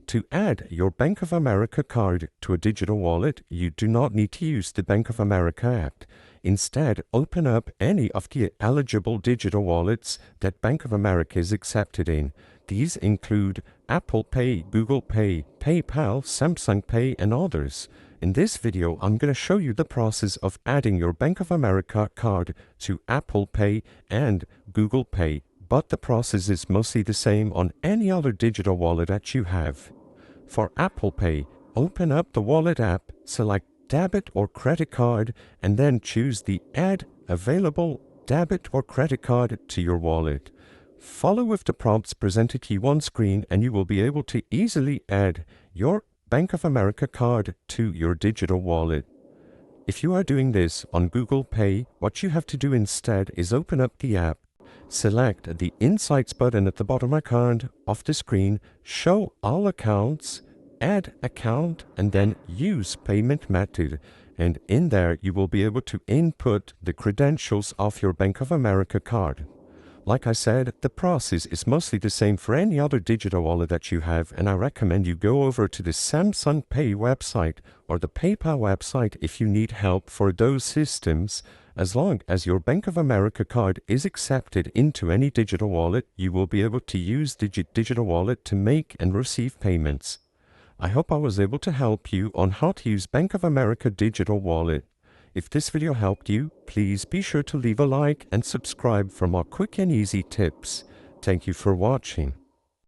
To add your Bank of America card to a digital wallet, you do not need to use the Bank of America app. Instead, open up any of the eligible digital wallets that Bank of America is accepted in. These include Apple Pay, Google Pay, PayPal, Samsung Pay, and others. In this video, I'm going to show you the process of adding your Bank of America card to Apple Pay and Google Pay, but the process is mostly the same on any other digital wallet that you have. For Apple Pay, open up the wallet app, select debit or credit card, and then choose the Add Available Debit or Credit Card to your wallet. Follow with the prompts presented to you on screen and you will be able to easily add your Bank of America card to your digital wallet. If you are doing this on Google Pay, what you have to do instead is open up the app, select the Insights button at the bottom right hand of the screen, show all accounts, add account, and then use payment method. And in there, you will be able to input the credentials of your Bank of America card. Like I said, the process is mostly the same for any other digital wallet that you have, and I recommend you go over to the Samsung Pay website or the PayPal website if you need help for those systems. As long as your Bank of America card is accepted into any digital wallet, you will be able to use the digital wallet to make and receive payments. I hope I was able to help you on how to use Bank of America digital wallet. If this video helped you, please be sure to leave a like and subscribe for more quick and easy tips. Thank you for watching.